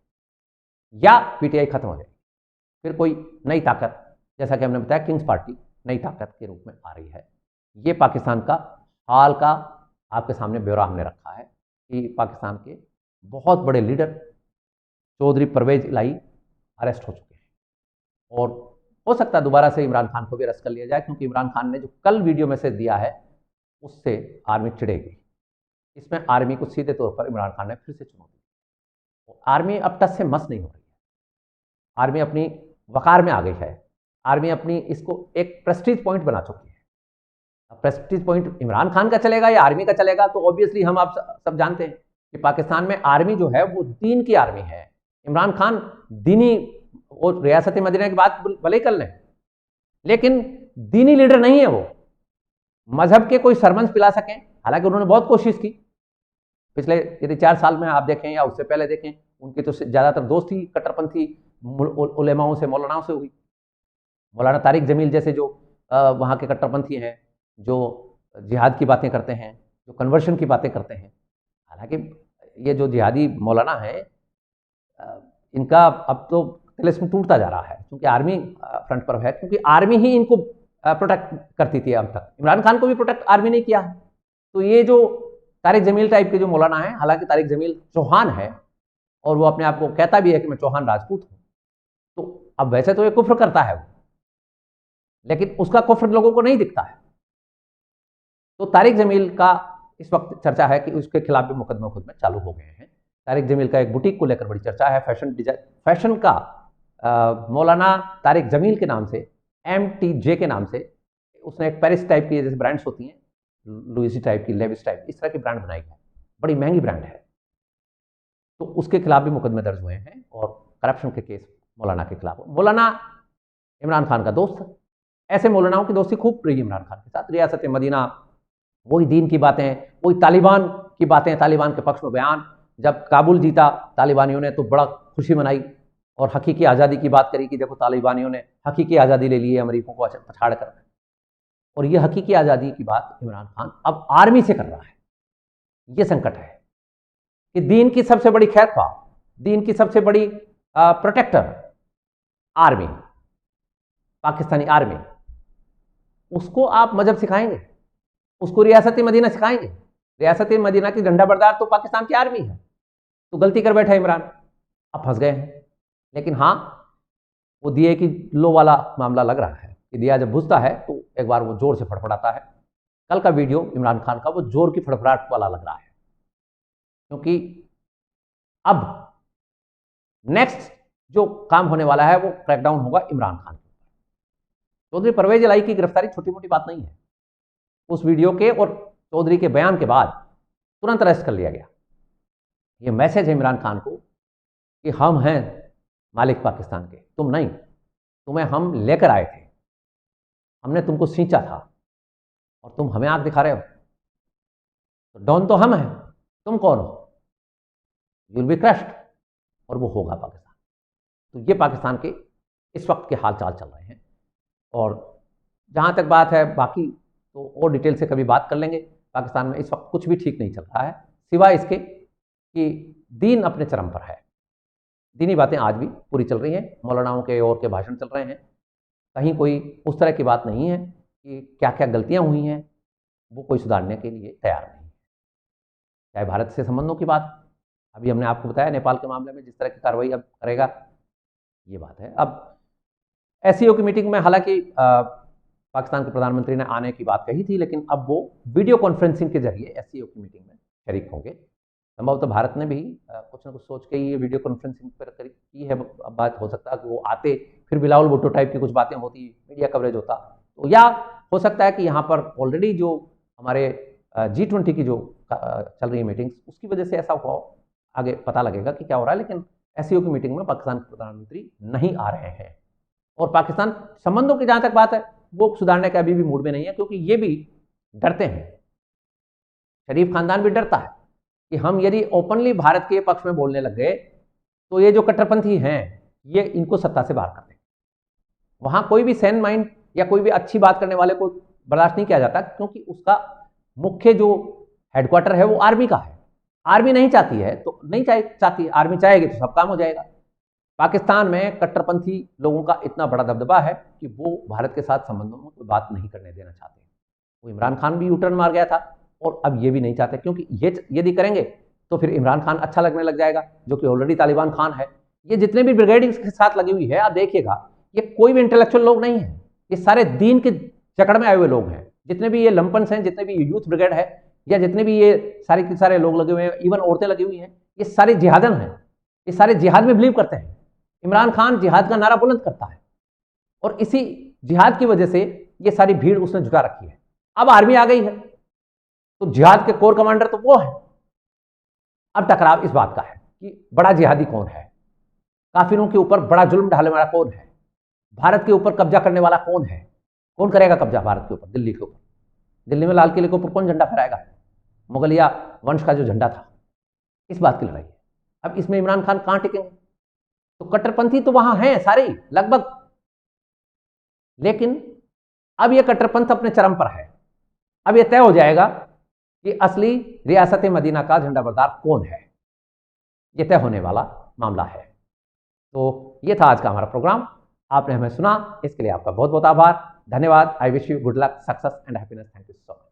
या पीटीआई खत्म हो जाएगी, फिर कोई नई ताकत, जैसा कि हमने बताया किंग्स पार्टी नई ताकत के रूप में आ रही है। ये पाकिस्तान का हाल का आपके सामने ब्यौरा हमने रखा है कि पाकिस्तान के बहुत बड़े लीडर चौधरी परवेज इलाही अरेस्ट हो चुके हैं, और हो सकता है दोबारा से इमरान खान को भी अरेस्ट कर लिया जाए, क्योंकि इमरान खान ने जो कल वीडियो मैसेज दिया है उससे आर्मी चिढ़ेगी। इसमें आर्मी को सीधे तौर पर इमरान खान ने फिर से चुनौती दी। आर्मी अब टस से मस नहीं हो रही है, आर्मी अपनी वकार में आ गई है, आर्मी अपनी इसको एक प्रेस्टीज पॉइंट बना चुकी है। अब प्रेस्टीज पॉइंट इमरान खान का चलेगा या आर्मी का चलेगा, तो ऑब्वियसली हम आप सब जानते हैं कि पाकिस्तान में आर्मी जो है वो दीन की आर्मी है। इमरान खान दीनी और रियासत मदीना की बात भले ही कर लें, लेकिन दीनी लीडर नहीं है वो, मजहब के कोई सरमंच पिला सकें। हालांकि उन्होंने बहुत कोशिश की पिछले यदि 4 साल में आप देखें या उससे पहले देखें, उनकी तो ज़्यादातर दोस्ती कट्टरपंथी उलेमाओं से, मौलानाओं से हुई। मौलाना तारिक जमील जैसे जो वहाँ के कट्टरपंथी हैं, जो जिहाद की बातें करते हैं, जो कन्वर्शन की बातें करते हैं। हालांकि ये जो जिहादी मौलाना है, इनका अब तो तिलिस्म टूटता जा रहा है, क्योंकि आर्मी फ्रंट पर है, क्योंकि आर्मी ही इनको प्रोटेक्ट करती थी अब तक। इमरान खान को भी प्रोटेक्ट आर्मी ने किया है। तो ये जो तारिक जमील टाइप के जो मौलाना है, हालांकि तारिक जमील चौहान है और वो अपने आप को कहता भी है कि मैं चौहान राजपूत हूं, तो अब वैसे तो ये कुफ्र करता है वो, लेकिन उसका कुफ्र लोगों को नहीं दिखता है। तो तारिक जमील का इस वक्त चर्चा है कि उसके खिलाफ भी मुकदमे खुद में चालू हो गए हैं। तारिक जमील का एक बुटीक को लेकर बड़ी चर्चा है, फैशन का मौलाना तारिक जमील के नाम से, MTJ के नाम से उसने एक पेरिस टाइप की जैसे ब्रांड्स होती हैं, लुइसी टाइप की, लेविस टाइप, इस तरह की ब्रांड बनाई है, बड़ी महंगी ब्रांड है। तो उसके खिलाफ भी मुकदमे दर्ज हुए हैं और करप्शन के केस मौलाना के खिलाफ। मौलाना इमरान खान का दोस्त, ऐसे मौलानाओं की दोस्ती खूब रही इमरान खान के साथ। रियासत मदीना, वही दीन की बातें, वही तालिबान की बातें, तालिबान के पक्ष में बयान। जब काबुल जीता तालिबानियों ने तो बड़ा खुशी मनाई और हकीकी आज़ादी की बात करी कि देखो तालिबानियों ने हकीकी आज़ादी ले ली है अमरीकों को पछाड़ कर। और ये हकीकी आज़ादी की बात इमरान खान अब आर्मी से कर रहा है। ये संकट है कि दीन की सबसे बड़ी खैरख्वाह, दीन की सबसे बड़ी प्रोटेक्टर आर्मी, पाकिस्तानी आर्मी, उसको आप मजहब सिखाएंगे, उसको रियासत मदीना सिखाएंगे। रियासत मदीना की झंडा बरदार तो पाकिस्तान की आर्मी है। तो गलती कर बैठा इमरान, अब फंस गए हैं। लेकिन हाँ, वो दिए की लो वाला मामला लग रहा है कि दिया जब बुझता है तो एक बार वो जोर से फड़फड़ाता है। कल का वीडियो इमरान खान का वो जोर की फड़फड़ाहट वाला लग रहा है, क्योंकि अब नेक्स्ट जो काम होने वाला है वो क्रैकडाउन होगा इमरान खान के ऊपर। चौधरी परवेज इलाही की गिरफ्तारी छोटी मोटी बात नहीं है। उस वीडियो के और चौधरी के बयान के बाद तुरंत अरेस्ट कर लिया गया। ये मैसेज है इमरान खान को कि हम हैं मालिक पाकिस्तान के, तुम नहीं। तुम्हें हम लेकर आए थे, हमने तुमको सींचा था और तुम हमें आंख दिखा रहे हो। तो डॉन तो हम हैं, तुम कौन हो? You will be crushed. और वो होगा पाकिस्तान। तो ये पाकिस्तान के इस वक्त के हाल चाल चल रहे हैं। और जहां तक बात है बाकी तो और डिटेल से कभी बात कर लेंगे। पाकिस्तान में इस वक्त कुछ भी ठीक नहीं चल रहा है, सिवाय इसके कि दीन अपने चरम पर है। दीनी बातें आज भी पूरी चल रही हैं, मौलानाओं के और के भाषण चल रहे हैं। कहीं कोई उस तरह की बात नहीं है कि क्या क्या गलतियां हुई हैं वो कोई सुधारने के लिए तैयार नहीं है। चाहे भारत से संबंधों की बात, अभी हमने आपको बताया नेपाल के मामले में जिस तरह की कार्रवाई अब करेगा, ये बात है। अब SCO की मीटिंग में हालांकि पाकिस्तान के प्रधानमंत्री ने आने की बात कही थी, लेकिन अब वो वीडियो कॉन्फ्रेंसिंग के जरिए SCO की मीटिंग में शरीक होंगे। संभवतः भारत ने भी कुछ ना कुछ सोच के ये वीडियो कॉन्फ्रेंसिंग पर की है। अब बात हो सकता है कि वो आते, फिर बिलावल भुट्टो टाइप की कुछ बातें होती, मीडिया कवरेज होता, तो या हो सकता है कि यहाँ पर ऑलरेडी जो हमारे G20 की जो चल रही है मीटिंग्स, उसकी वजह से ऐसा हो। आगे पता लगेगा कि क्या हो रहा है। लेकिन SCO की मीटिंग में पाकिस्तान के प्रधानमंत्री नहीं आ रहे हैं। और पाकिस्तान संबंधों की जहां तक बात है वो सुधारने के अभी भी मूड में नहीं है, क्योंकि ये भी डरते हैं, शरीफ खानदान भी डरता है कि हम यदि ओपनली भारत के पक्ष में बोलने लग गए तो ये जो कट्टरपंथी हैं ये इनको सत्ता से बाहर कर देंगे। वहां कोई भी सैन माइंड या कोई भी अच्छी बात करने वाले को बर्दाश्त नहीं किया जाता, क्योंकि उसका मुख्य जो हेडक्वार्टर है वो आर्मी का है। आर्मी नहीं चाहती है तो नहीं चाहती, आर्मी चाहेगी तो सब काम हो जाएगा। पाकिस्तान में कट्टरपंथी लोगों का इतना बड़ा दबदबा है कि वो भारत के साथ संबंधों में कोई बात नहीं करने देना चाहते। वो इमरान खान भी यूटर्न मार गया था और अब ये भी नहीं चाहते, क्योंकि ये यदि करेंगे तो फिर इमरान खान अच्छा लगने लग जाएगा, जो कि ऑलरेडी तालिबान खान है। ये जितने भी ब्रिगेड इसके साथ लगी हुई है, आप देखिएगा, ये कोई भी इंटेलेक्चुअल लोग नहीं है, ये सारे दीन के चक्कर में आए हुए लोग हैं। जितने भी ये लंपन्स हैं, जितने भी यूथ ब्रिगेड है, या जितने भी ये सारे के सारे लोग लगे हुए हैं, इवन औरतें लगी हुई हैं, ये सारे जिहादन हैं, ये सारे जिहाद में बिलीव करते हैं। इमरान खान जिहाद का नारा बुलंद करता है और इसी जिहाद की वजह से ये सारी भीड़ उसने जुटा रखी है। अब आर्मी आ गई है तो जिहाद के कोर कमांडर तो वो है। अब टकराव इस बात का है कि बड़ा जिहादी कौन है, काफिरों के ऊपर बड़ा जुल्म ढालने वाला कौन है, भारत के ऊपर कब्जा करने वाला कौन है, कौन करेगा कब्जा भारत के ऊपर, दिल्ली के ऊपर। दिल्ली में लाल किले के ऊपर कौन झंडा फहराएगा, मुगलिया वंश का जो झंडा था। इस बात की लड़ाई है। अब इसमें इमरान खान कहां टिकेंगे? तो कट्टरपंथी तो वहां हैं सारे लगभग, लेकिन अब यह कट्टरपंथ अपने चरम पर है। अब यह तय हो जाएगा कि असली रियासत मदीना का झंडा बरदार कौन है, यह तय होने वाला मामला है। तो यह था आज का हमारा प्रोग्राम, आपने हमें सुना, इसके लिए आपका बहुत बहुत आभार, धन्यवाद। I wish you good luck, success and happiness. Thank you so much.